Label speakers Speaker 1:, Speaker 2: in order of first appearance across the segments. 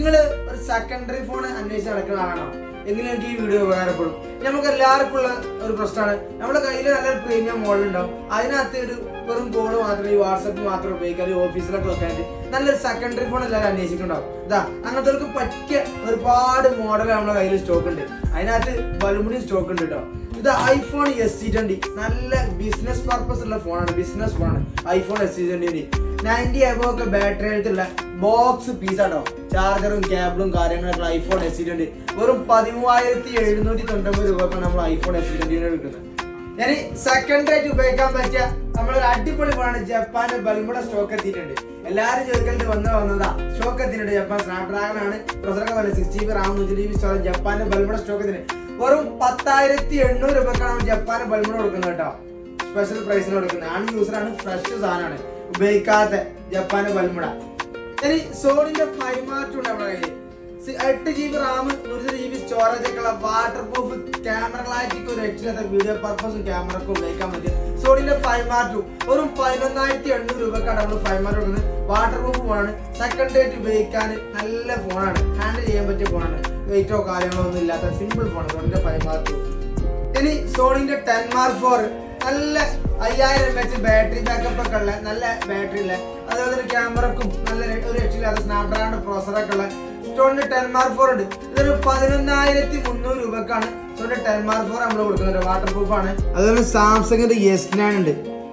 Speaker 1: നിങ്ങൾ ഒരു secondary phone അന്വേഷിച്ച് നടക്കുന്ന ആളാണോ എങ്കിലും എനിക്ക് ഈ വീഡിയോ ഉപകാരപ്പെടും. നമുക്ക് എല്ലാവർക്കും ഉള്ള ഒരു പ്രശ്നമാണ്, നമ്മുടെ കയ്യിൽ നല്ലൊരു പ്രീമിയം മോഡൽ ഉണ്ടാവും, അതിനകത്ത് ഒരു വെറും കോള് മാത്രം ഈ വാട്സപ്പ് മാത്രം ഉപയോഗിക്കാൻ ഓഫീസിലൊക്കെ വെക്കാനായിട്ട് നല്ലൊരു സെക്കൻഡറി ഫോൺ എല്ലാവരും അന്വേഷിക്കുന്നുണ്ടാവും. ഇതാ അങ്ങനത്തെ പറ്റിയ ഒരുപാട് മോഡൽ നമ്മുടെ കയ്യിൽ സ്റ്റോക്ക് ഉണ്ട്. അതിനകത്ത് ബലൂണിയും സ്റ്റോക്ക് ഉണ്ട് കേട്ടോ. ഇത് iPhone SE20 നല്ല ബിസിനസ് പർപ്പസ് ഉള്ള ഫോണാണ്, ബിസിനസ് ഫോണാണ് iPhone SE20. 90 above ഒക്കെ ബാറ്ററി ഹെൽത്തുള്ള ബോക്സ് പീസാട്ടോ. ചാർജറും കേബിളും കാര്യങ്ങളൊക്കെ iPhone SE20 വെറും 13,799 രൂപക്കാണ് നമ്മൾ iPhone SE20 എടുക്കുന്നത്. ഞാൻ സെക്കൻഡ് ആയിട്ട് ഉപയോഗിക്കാൻ പറ്റിയ നമ്മളൊരു അടിപൊളി ഫോണാണ്. ജപ്പാന് ബൽമുട സ്റ്റോക്ക് എത്തിയിട്ടുണ്ട്. എല്ലാവരും ചോദിക്കലിട്ട് വന്നതാ സ്റ്റോക്ക് എത്തിയിട്ടുണ്ട്. ജപ്പാൻ സ്നാപ്ഡ്രാഗൺ ആണ്, പ്രൊസറൊക്കെ പോലെ 6GB RAM 100GB സ്റ്റോറേജ്. ജപ്പാന്റെ ബൽമുട സ്റ്റോക്ക് എത്തിയിട്ടുണ്ട്. വെറും 10,800 രൂപക്കാണ് ജപ്പാന് ബൽമുട കൊടുക്കുന്നത് കേട്ടോ. സ്പെഷ്യൽ പ്രൈസിന് കൊടുക്കുന്നത്. ആണ് യൂസറാണ്, ഫ്രഷ് സാധനമാണ്, ഉപയോഗിക്കാത്ത ജപ്പാന് ബൽമുട. ഇനി സോണിന്റെ 5 Mark ഉണ്ട് നമ്മുടെ കയ്യിൽ. 8GB RAM 100GB സ്റ്റോറേജ് ഒക്കെ ഉള്ള വാട്ടർ പ്രൂഫ് ക്യാമറ ക്ലാരിറ്റിക്ക് ഒരു രക്ഷയില്ലാത്ത വീഡിയോ പർപ്പസും ക്യാമറക്കും ഉപയോഗിക്കാൻ പറ്റും. സോണിന്റെ 5 Mark വെറും 11,800 രൂപക്കാണ് നമ്മൾ 5 Mark കൊടുക്കുന്നത്. വാട്ടർ പ്രൂഫ് ഫോണാണ്, സെക്കൻഡ് ആയിട്ട് ഉപയോഗിക്കാൻ നല്ല ഫോണാണ്, ഹാൻഡിൽ ചെയ്യാൻ പറ്റിയ ഫോണാണ്, വെയിറ്റോ കാര്യങ്ങളോ ഒന്നും ഇല്ലാത്ത സിമ്പിൾ ഫോൺ സോണിന്റെ 5 Mark. ഇനി സോണിന്റെ 10 Mark 4 നല്ല 5000 mAh ബാറ്ററി ബാക്കപ്പ് ഒക്കെ ഉള്ള നല്ല ബാറ്ററി ഉള്ള, അതുപോലെ തന്നെ ക്യാമറക്കും നല്ല ഒരു രക്ഷയില്ലാത്ത സ്നാപ്ഡ്രാഗൺ പ്രോസറൊക്കെ ഉള്ള സോണിന്റെ 10 Mark 4 ഉണ്ട്. ഇതൊരു 11,300 രൂപക്കാണ് സോണിന്റെ 10 Mark 4 നമ്മൾ കൊടുക്കുന്നത്. വാട്ടർ പ്രൂഫ് ആണ്. അതുപോലെ സാംസങ്ങിന്റെ S9 ഉണ്ട്.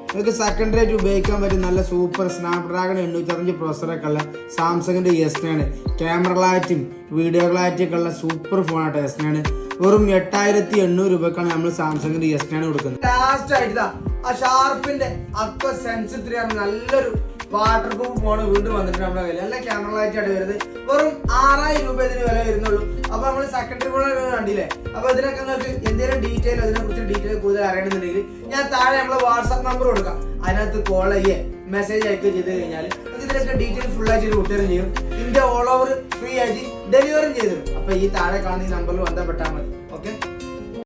Speaker 1: നിങ്ങൾക്ക് സെക്കൻഡറി ആയിട്ട് ഉപയോഗിക്കാൻ പറ്റും നല്ല സൂപ്പർ സ്നാപ്ഡ്രാഗൺ 805 പ്രോസറൊക്കെ ഉള്ള സാംസങ്ങിന്റെ S9. ക്യാമറ ക്ലാരിറ്റിയും വീഡിയോ ക്ലാരിറ്റി ഒക്കെ ഉള്ള സൂപ്പർ ഫോണാട്ടോ S9. വെറും 8,800 രൂപക്കാണ് നമ്മൾ സാംസങ്ങിന്റെ S9 കൊടുക്കുന്നത്. ലാസ്റ്റ് ആയിട്ട് ആ ഷാർപ്പിന്റെ അക്വ സെൻസ് 3 ആണ് നല്ലൊരു വാട്ടർ പ്രൂഫ് ഫോൺ വീണ്ടും വന്നിട്ട് നമ്മുടെ കയ്യിൽ. നല്ല ക്യാമറ ക്ലാരിറ്റി ആയിട്ട് വരുന്നത്. വെറും 6,000 രൂപ ഇതിന് വില വരുന്നുള്ളൂ. അപ്പൊ നമ്മൾ സെക്കൻഡറി ഫോൺ കണ്ടില്ലേ. അപ്പൊ ഇതിനൊക്കെ നിങ്ങൾക്ക് എന്തെങ്കിലും ഡീറ്റെയിൽ, അതിനെ കുറിച്ച് ഡീറ്റെയിൽ കൂടുതൽ അറിയണമെന്നുണ്ടെങ്കിൽ ഞാൻ താഴെ നമ്മളെ വാട്സാപ്പ് നമ്പർ കൊടുക്കാം. അതിനകത്ത് കോൾ ചെയ്യേ മെസ്സേജ് അയക്കുക ചെയ്ത് കഴിഞ്ഞാൽ ഇതിനൊക്കെ ഡീറ്റെയിൽ ഫുൾ ആയിട്ട് വിട്ടുതരും ചെയ്യും. ഇന്ത്യ ഓൾ ഓവർ ഫ്രീ ആയിട്ട് ഡെലിവറും ചെയ്തു. അപ്പൊ ഈ താഴെ കാണുന്ന ഈ നമ്പറിൽ ബന്ധപ്പെട്ടാൽ മതി. ഓക്കെ.